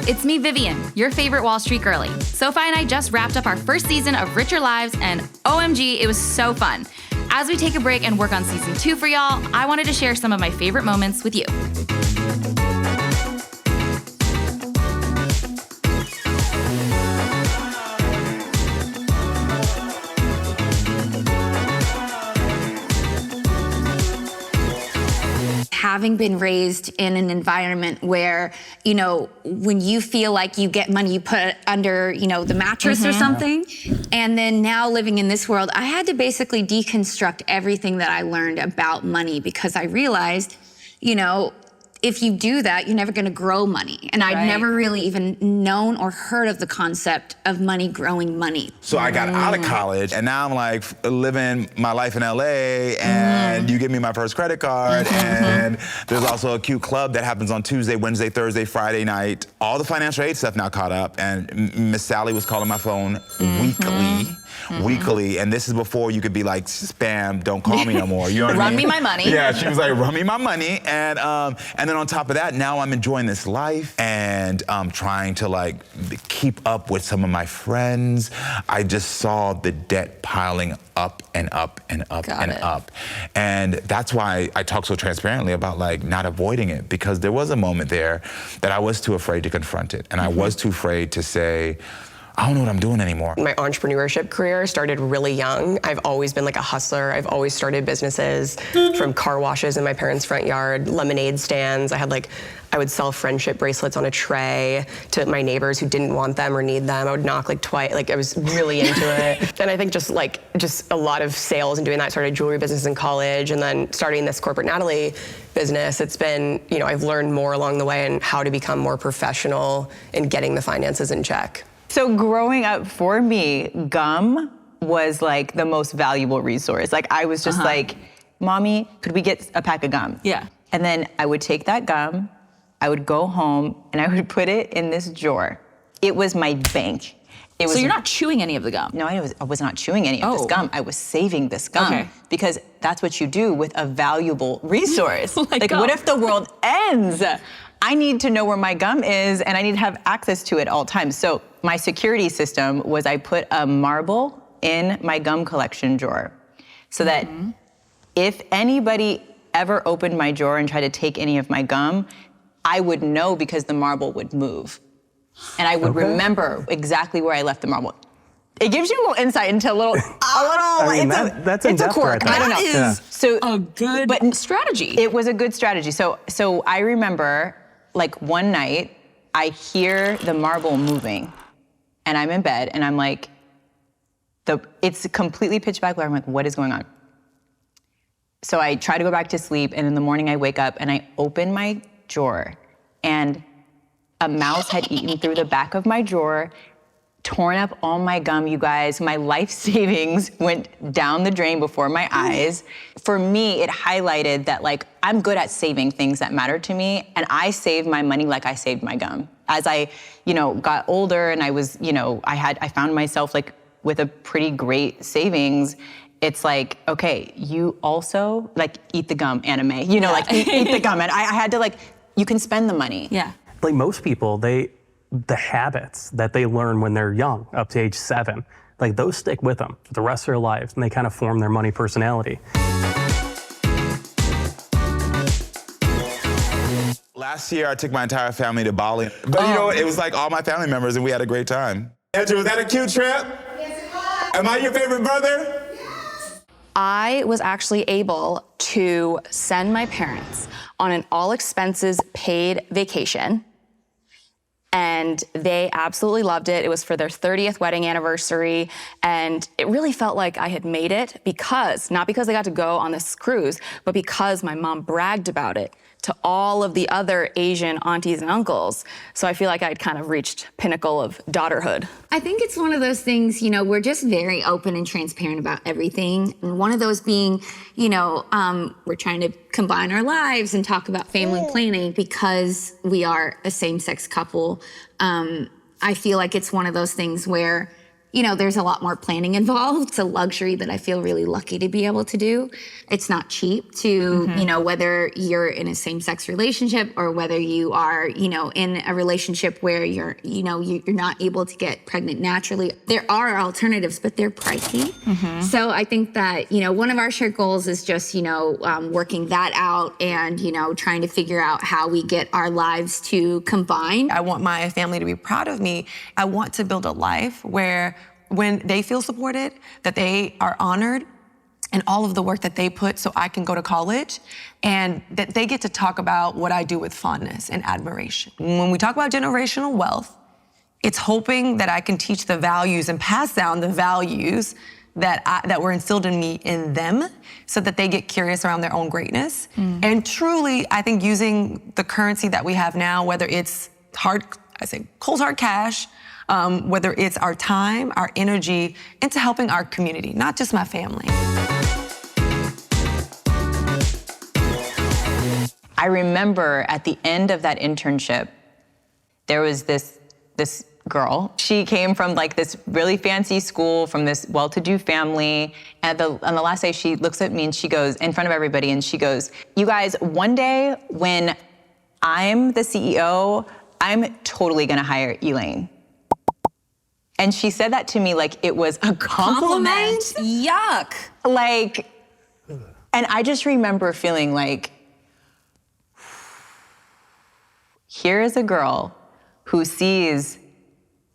It's me, Vivian, your favorite Wall Street girlie. SoFi and I just wrapped up our first season of Richer Lives, and OMG, it was so fun. As we take a break and work on season 2 for y'all, I wanted to share some of my favorite moments with you. Having been raised in an environment where, you know, when you feel like you get money, you put it under, you know, the mattress or something. And then now living in this world, I had to basically deconstruct everything that I learned about money, because I realized, you know, if you do that, you're never gonna grow money. And I'd never really even known or heard of the concept of money growing money. So I got out of college, and now I'm like living my life in LA, and you give me my first credit card, and there's also a cute club that happens on Tuesday, Wednesday, Thursday, Friday night. All the financial aid stuff now caught up, and Miss Sally was calling my phone weekly, and this is before you could be like, spam, don't call me no more. You know what I mean? Run me my money. Yeah, she was like, run me my money, and then on top of that, now I'm enjoying this life and trying to like keep up with some of my friends. I just saw the debt piling up and up and up up. And that's why I talk so transparently about like not avoiding it, because there was a moment there that I was too afraid to confront it. And I was too afraid to say, I don't know what I'm doing anymore. My entrepreneurship career started really young. I've always been like a hustler. I've always started businesses, from car washes in my parents' front yard, lemonade stands. I would sell friendship bracelets on a tray to my neighbors who didn't want them or need them. I would knock like twice, like I was really into it. And I think just a lot of sales and doing that. Started jewelry business in college, and then starting this corporate Natalie business. It's been, you know, I've learned more along the way and how to become more professional in getting the finances in check. So growing up, for me, gum was like the most valuable resource. Like I was just like, Mommy, could we get a pack of gum? Yeah. And then I would take that gum, I would go home, and I would put it in this drawer. It was my bank. So you're not chewing any of the gum? No, I was not chewing any of this gum. I was saving this gum because that's what you do with a valuable resource. Like what if the world ends? I need to know where my gum is, and I need to have access to it all times. So my security system was I put a marble in my gum collection drawer so that if anybody ever opened my drawer and tried to take any of my gum, I would know because the marble would move. And I would remember exactly where I left the marble. It gives you a little insight into that's it's a quirk. I don't know. That is so a good strategy. It was a good strategy. So I remember, like one night, I hear the marble moving, and I'm in bed, and I'm like, it's completely pitch black. I'm like, what is going on? So I try to go back to sleep, and in the morning I wake up and I open my drawer, and a mouse had eaten through the back of my drawer, torn up all my gum, you guys. My life savings went down the drain before my eyes. For me, it highlighted that like, I'm good at saving things that matter to me, and I saved my money like I saved my gum. As I, you know, got older and I was, you know, I found myself like with a pretty great savings. It's like, okay, you also like eat the gum anime, you know, like eat the gum. And I had to like, you can spend the money. Yeah. Like most people, the habits that they learn when they're young, up to age 7, like those stick with them for the rest of their lives, and they kind of form their money personality. Last year, I took my entire family to Bali. But you know, it was like all my family members, and we had a great time. Andrew, was that a cute trip? Yes, it was. Am I your favorite brother? Yes. I was actually able to send my parents on an all expenses paid vacation, and they absolutely loved it. It was for their 30th wedding anniversary, and it really felt like I had made it because, not because they got to go on this cruise, but because my mom bragged about it to all of the other Asian aunties and uncles. So I feel like I'd kind of reached pinnacle of daughterhood. I think it's one of those things, you know, we're just very open and transparent about everything. And one of those being, you know, we're trying to combine our lives and talk about family planning because we are a same-sex couple. I feel like it's one of those things where there's a lot more planning involved. It's a luxury that I feel really lucky to be able to do. It's not cheap to, whether you're in a same-sex relationship or whether you are, in a relationship where you're not able to get pregnant naturally. There are alternatives, but they're pricey. So I think that, one of our shared goals is just, working that out and, trying to figure out how we get our lives to combine. I want my family to be proud of me. I want to build a life where when they feel supported, that they are honored in all of the work that they put so I can go to college, and that they get to talk about what I do with fondness and admiration. When we talk about generational wealth, it's hoping that I can teach the values and pass down the values that were instilled in me in them so that they get curious around their own greatness. And truly, I think using the currency that we have now, whether it's cold hard cash, whether it's our time, our energy, into helping our community, not just my family. I remember at the end of that internship, there was this girl. She came from like this really fancy school, from this well-to-do family. And on the last day, she looks at me and she goes, in front of everybody, and she goes, "You guys, one day when I'm the CEO, I'm totally gonna hire Elaine." And she said that to me like it was a compliment. Yuck. And I just remember feeling like, here is a girl who sees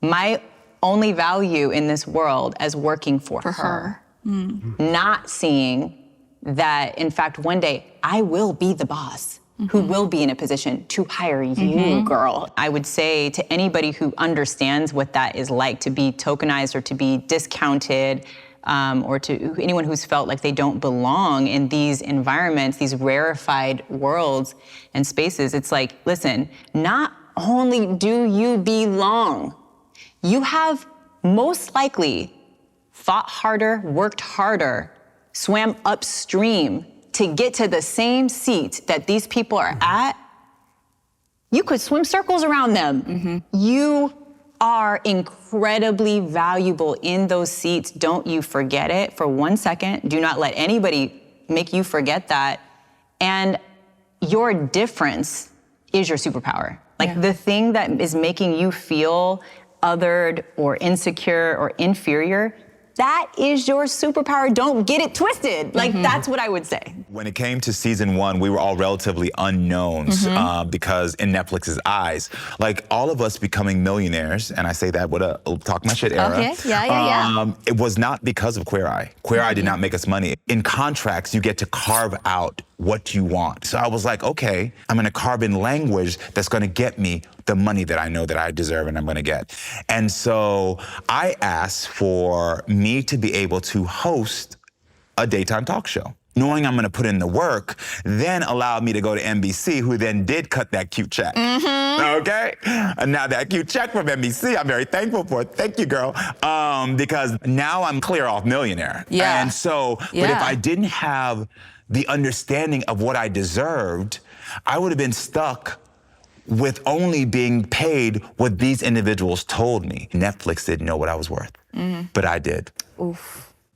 my only value in this world as working for her. Not seeing that, in fact, one day I will be the boss who will be in a position to hire you, girl. I would say to anybody who understands what that is like, to be tokenized or to be discounted, or to anyone who's felt like they don't belong in these environments, these rarefied worlds and spaces, it's like, listen, not only do you belong, you have most likely fought harder, worked harder, swam upstream to get to the same seat that these people are at. You could swim circles around them. You are incredibly valuable in those seats. Don't you forget it for 1 second. Do not let anybody make you forget that. And your difference is your superpower. Like the thing that is making you feel othered or insecure or inferior, that is your superpower. Don't get it twisted. Like, that's what I would say. When it came to season 1, we were all relatively unknowns because in Netflix's eyes, like all of us becoming millionaires, and I say that with a talk my shit era. Okay, yeah. It was not because of Queer Eye. Queer Eye did not make us money. In contracts, you get to carve out what you want. So I was like, okay, I'm gonna carve in language that's gonna get me the money that I know that I deserve and I'm gonna get. And so I asked for me to be able to host a daytime talk show. Knowing I'm gonna put in the work, then allowed me to go to NBC, who then did cut that cute check. Okay? And now that cute check from NBC, I'm very thankful for it. Thank you, girl. Because now I'm clear off millionaire. Yeah. And so, but if I didn't have the understanding of what I deserved, I would have been stuck with only being paid what these individuals told me. Netflix didn't know what I was worth, but I did.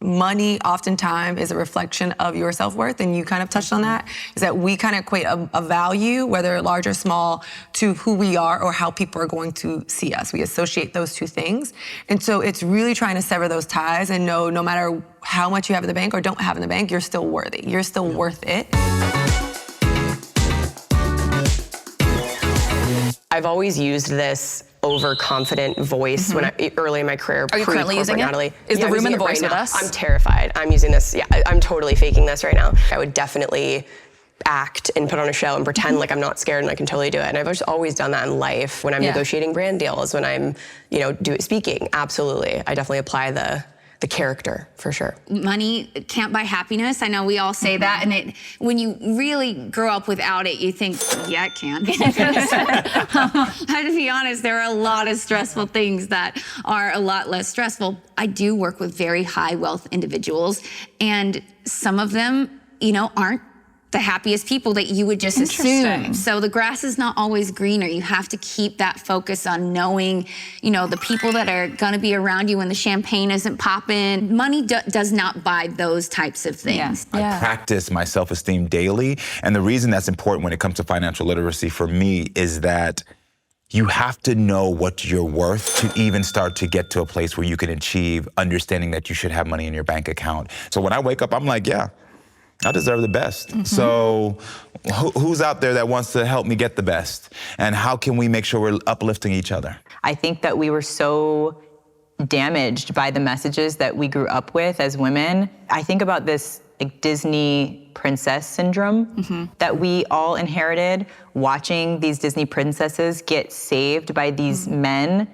Money oftentimes is a reflection of your self-worth, and you kind of touched on that, is that we kind of equate a value, whether large or small, to who we are or how people are going to see us. We associate those two things. And so it's really trying to sever those ties and know no matter how much you have in the bank or don't have in the bank, you're still worthy. You're still worth it. I've always used this overconfident voice when early in my career. Are you currently using it? Natalie. Is the I'm room in using the it voice right with now. us? I'm terrified. I'm using this. Yeah, I'm totally faking this right now. I would definitely act and put on a show and pretend like I'm not scared and I can totally do it. And I've just always done that in life. When I'm negotiating brand deals, when I'm, speaking, absolutely. I definitely apply the character, for sure. Money Can't buy happiness. I know we all say that, and when you really grow up without it, you think, yeah, it can. I have to be honest, there are a lot of stressful things that are a lot less stressful. I do work with very high wealth individuals, and some of them, aren't the happiest people that you would just assume. So the grass is not always greener. You have to keep that focus on knowing, you know, the people that are gonna be around you when the champagne isn't popping. Money does not buy those types of things. I practice my self-esteem daily. And the reason that's important when it comes to financial literacy for me is that you have to know what you're worth to even start to get to a place where you can achieve understanding that you should have money in your bank account. So when I wake up, I'm like, yeah, I deserve the best. So who's out there that wants to help me get the best? And how can we make sure we're uplifting each other? I think that we were so damaged by the messages that we grew up with as women. I think about this like Disney princess syndrome that we all inherited, watching these Disney princesses get saved by these men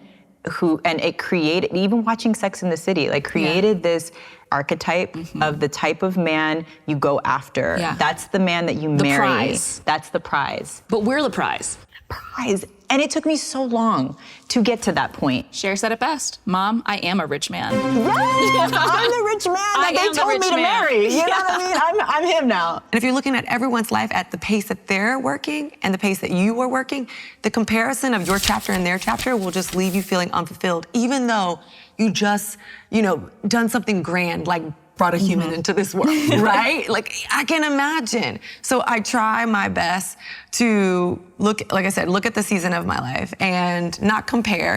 who, and it created, even watching Sex and the City, like created this archetype of the type of man you go after. That's the man that you marry. Prize. That's the prize. But we're the prize. Prize. And it took me so long to get to that point. Cher said it best. Mom, I am a rich man. Yes, I'm the rich man that they told me to marry. You know what I mean? I'm him now. And if you're looking at everyone's life at the pace that they're working and the pace that you are working, the comparison of your chapter and their chapter will just leave you feeling unfulfilled, even though you just, you know, done something grand, like brought a human into this world, right? Like, I can imagine. So I try my best to look, like I said, look at the season of my life and not compare.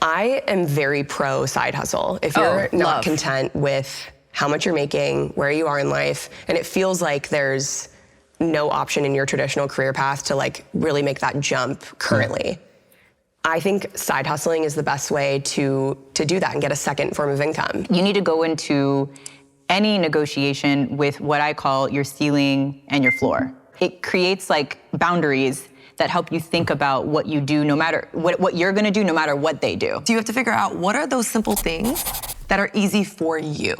I am very pro side hustle. If you're not content with how much you're making, where you are in life, and it feels like there's no option in your traditional career path to like really make that jump currently. I think side hustling is the best way to do that and get a second form of income. You need to go into any negotiation with what I call your ceiling and your floor. It creates like boundaries that help you think about what you do, no matter what you're gonna do, no matter what they do. So you have to figure out what are those simple things that are easy for you.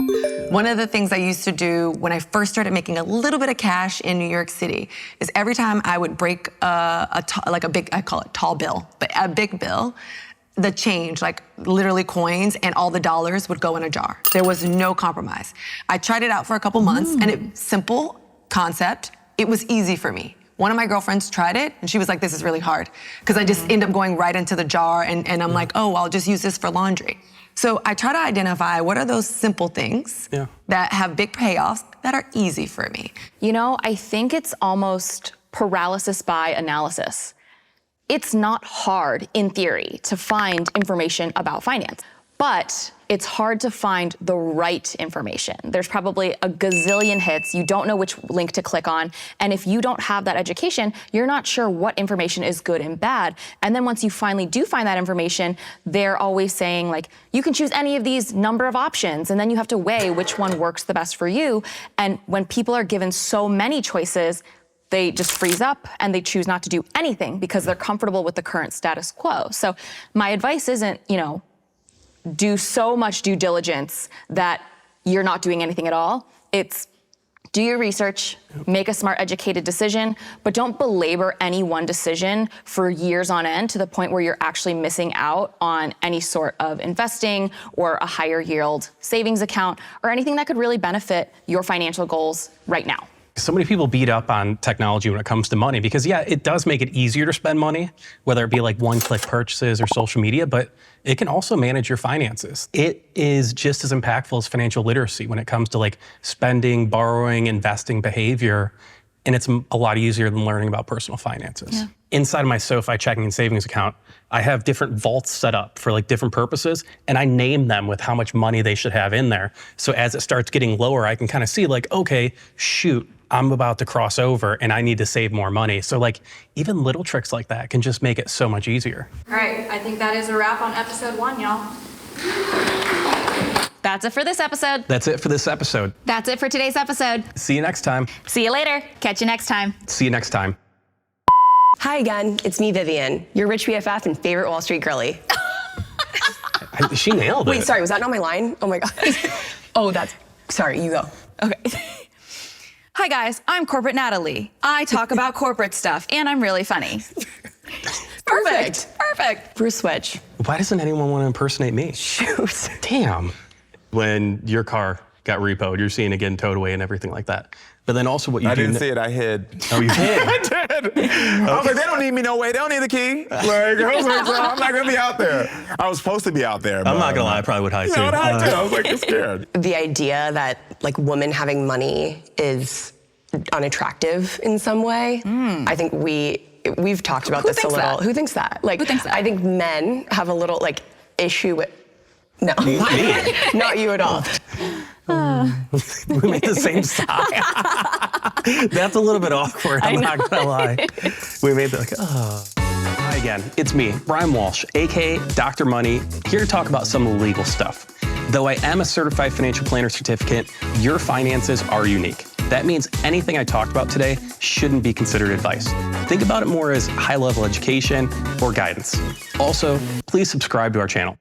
One of the things I used to do when I first started making a little bit of cash in New York City is every time I would break like a big, I call it tall bill, but a big bill, the change, like literally coins and all the dollars would go in a jar. There was no compromise. I tried it out for a couple months and simple concept, it was easy for me. One of my girlfriends tried it and she was like, this is really hard because I just end up going right into the jar and I'm like, oh, I'll just use this for laundry. So I try to identify what are those simple things that have big payoffs that are easy for me. You know, I think it's almost paralysis by analysis. It's not hard, in theory, to find information about finance, but it's hard to find the right information. There's probably a gazillion hits. You don't know which link to click on. And if you don't have that education, you're not sure what information is good and bad. And then once you finally do find that information, they're always saying like, you can choose any of these number of options. And then you have to weigh which one works the best for you. And when people are given so many choices, they just freeze up and they choose not to do anything because they're comfortable with the current status quo. So my advice isn't, you know, do so much due diligence that you're not doing anything at all. It's do your research, make a smart, educated decision, but don't belabor any one decision for years on end to the point where you're actually missing out on any sort of investing or a higher yield savings account or anything that could really benefit your financial goals right now. So many people beat up on technology when it comes to money because, yeah, it does make it easier to spend money, whether it be like one-click purchases or social media, but it can also manage your finances. It is just as impactful as financial literacy when it comes to like spending, borrowing, investing behavior, and it's a lot easier than learning about personal finances. Yeah. Inside of my SoFi checking and savings account, I have different vaults set up for like different purposes, and I name them with how much money they should have in there. So as it starts getting lower, I can kind of see like, okay, shoot, I'm about to cross over and I need to save more money. So like even little tricks like that can just make it so much easier. All right, I think that is a wrap on episode 1, y'all. That's it for this episode. That's it for this episode. That's it for today's episode. See you next time. See you later. Catch you next time. See you next time. Hi again, it's me, Vivian, your rich BFF and favorite Wall Street girly. She nailed it. Wait, sorry, was that not my line? Oh my God. Oh, sorry, you go. Okay. Hi guys, I'm Corporate Natalie. I talk about corporate stuff and I'm really funny. Perfect. Bruce Switch. Why doesn't anyone want to impersonate me? Shoot. Damn. When your car got repoed. You're seeing it getting towed away and everything like that. But then also what you I do. didn't see it. I hid. Oh, you did? I did. I was like, they don't need me no way. They don't need the key. Like, I was like, I'm not gonna be out there. I was supposed to be out there. I'm not gonna lie, I probably would hide too. I would hide too. I was like, scared. The idea that like women having money is unattractive in some way. I think we've talked about this a thinks little. that? Who thinks that? Like, Who thinks that? I think men have a little like issue with. No, Me? not you at all. We made the same sigh. That's a little bit awkward, I'm not gonna lie. We made the like, oh. Hi again, it's me, Brian Walsh, aka Dr. Money, here to talk about some legal stuff. Though I am a certified financial planner certificate, your finances are unique. That means anything I talked about today shouldn't be considered advice. Think about it more as high-level education or guidance. Also, please subscribe to our channel.